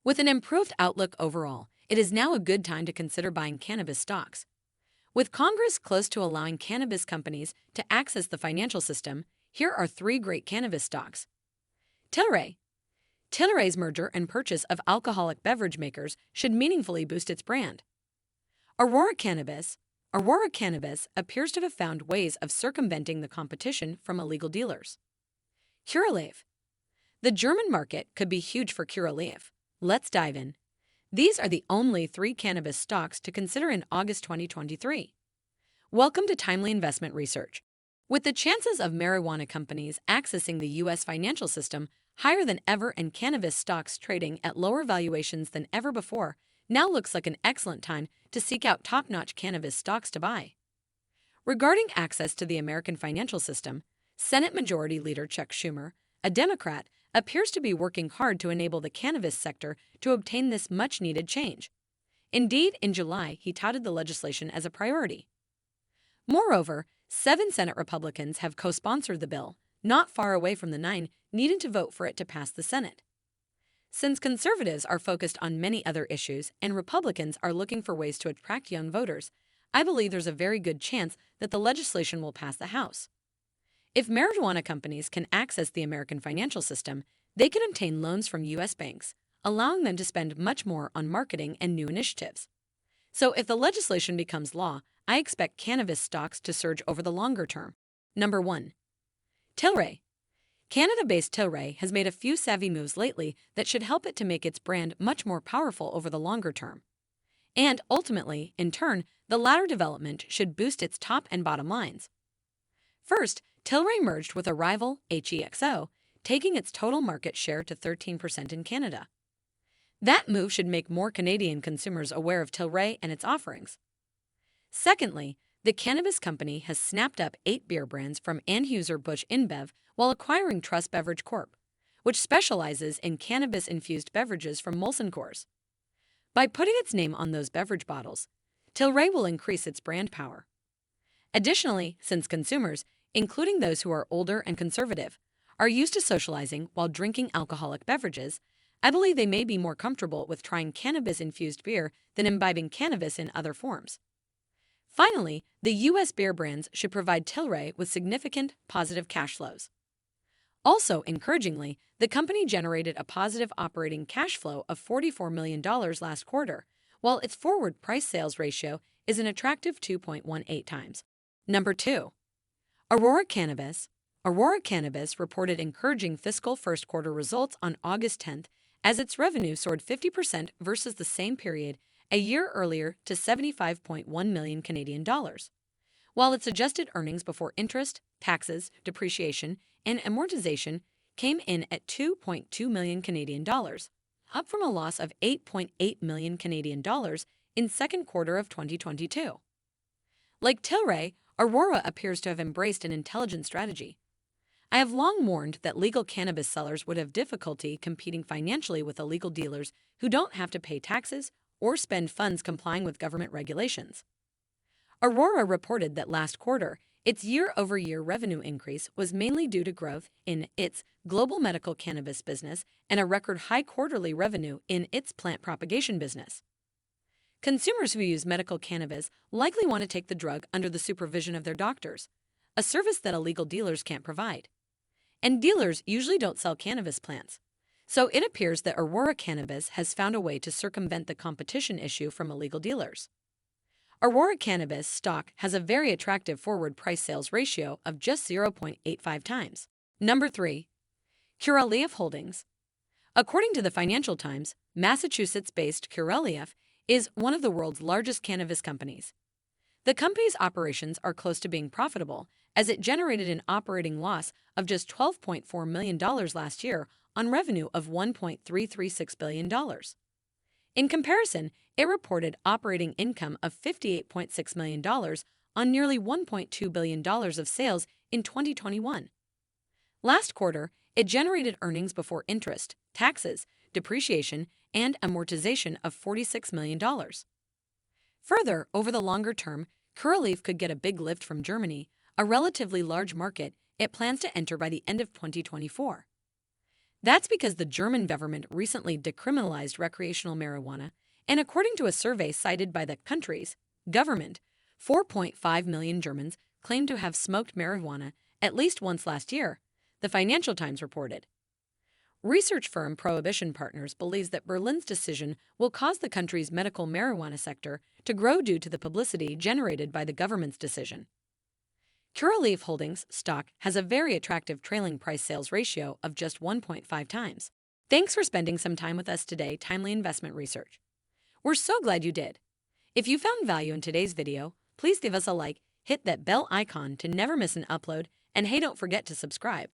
With an improved outlook overall, it is now a good time to consider buying cannabis stocks. With Congress close to allowing cannabis companies to access the financial system, here are three great cannabis stocks. Tilray. Tilray's merger and purchase of alcoholic beverage makers should meaningfully boost its brand. Aurora Cannabis. Aurora Cannabis appears to have found ways of circumventing the competition from illegal dealers. Curaleaf. The German market could be huge for Curaleaf. Let's dive in. These are the only three cannabis stocks to consider in August 2023. Welcome to Timely Investment Research. With the chances of marijuana companies accessing the U.S. financial system higher than ever and cannabis stocks trading at lower valuations than ever before, now looks like an excellent time to seek out top-notch cannabis stocks to buy. Regarding access to the American financial system, Senate Majority Leader Chuck Schumer, a Democrat, appears to be working hard to enable the cannabis sector to obtain this much-needed change. Indeed, in July, he touted the legislation as a priority. Moreover, 7 Senate Republicans have co-sponsored the bill, not far away from the 9 needing to vote for it to pass the Senate. Since conservatives are focused on many other issues and Republicans are looking for ways to attract young voters, I believe there's a very good chance that the legislation will pass the House. If marijuana companies can access the American financial system, they can obtain loans from U.S. banks, allowing them to spend much more on marketing and new initiatives. So if the legislation becomes law, I expect cannabis stocks to surge over the longer term. Number 1. Tilray. Canada-based Tilray has made a few savvy moves lately that should help it to make its brand much more powerful over the longer term. And ultimately, in turn, the latter development should boost its top and bottom lines. First, Tilray merged with a rival, HEXO, taking its total market share to 13% in Canada. That move should make more Canadian consumers aware of Tilray and its offerings. Secondly, the cannabis company has snapped up 8 beer brands from Anheuser-Busch InBev while acquiring Truss Beverage Corp., which specializes in cannabis-infused beverages from Molson Coors. By putting its name on those beverage bottles, Tilray will increase its brand power. Additionally, since consumers, including those who are older and conservative, are used to socializing while drinking alcoholic beverages, I believe they may be more comfortable with trying cannabis-infused beer than imbibing cannabis in other forms. Finally, the U.S. beer brands should provide Tilray with significant positive cash flows. Also, encouragingly, the company generated a positive operating cash flow of $44 million last quarter, while its forward price-sales ratio is an attractive 2.18 times. Number 2. Aurora Cannabis. Aurora Cannabis reported encouraging fiscal first quarter results on August 10th as its revenue soared 50% versus the same period a year earlier to $75.1 million Canadian dollars, while its adjusted earnings before interest, taxes, depreciation, and amortization came in at $2.2 million Canadian dollars, up from a loss of $8.8 million Canadian dollars in second quarter of 2022. Like Tilray, Aurora appears to have embraced an intelligent strategy. I have long warned that legal cannabis sellers would have difficulty competing financially with illegal dealers who don't have to pay taxes or spend funds complying with government regulations. Aurora reported that last quarter, its year-over-year revenue increase was mainly due to growth in its global medical cannabis business and a record high quarterly revenue in its plant propagation business. Consumers who use medical cannabis likely want to take the drug under the supervision of their doctors, a service that illegal dealers can't provide. And dealers usually don't sell cannabis plants. So it appears that Aurora Cannabis has found a way to circumvent the competition issue from illegal dealers. Aurora Cannabis stock has a very attractive forward price-sales ratio of just 0.85 times. Number 3. Curaleaf Holdings. According to the Financial Times, Massachusetts-based Curaleaf is one of the world's largest cannabis companies. The company's operations are close to being profitable, as it generated an operating loss of just $12.4 million last year on revenue of $1.336 billion. In comparison, it reported operating income of $58.6 million on nearly $1.2 billion of sales in 2021. Last quarter, it generated earnings before interest, taxes, depreciation, and amortization of $46 million. Further, over the longer term, Curaleaf could get a big lift from Germany, a relatively large market it plans to enter by the end of 2024. That's because the German government recently decriminalized recreational marijuana, and according to a survey cited by the country's government, 4.5 million Germans claim to have smoked marijuana at least once last year, the Financial Times reported. Research firm Prohibition Partners believes that Berlin's decision will cause the country's medical marijuana sector to grow due to the publicity generated by the government's decision. Curaleaf Holdings stock has a very attractive trailing price-sales ratio of just 1.5 times. Thanks for spending some time with us today, Timely Investment Research. We're so glad you did. If you found value in today's video, please give us a like, hit that bell icon to never miss an upload, and hey, don't forget to subscribe.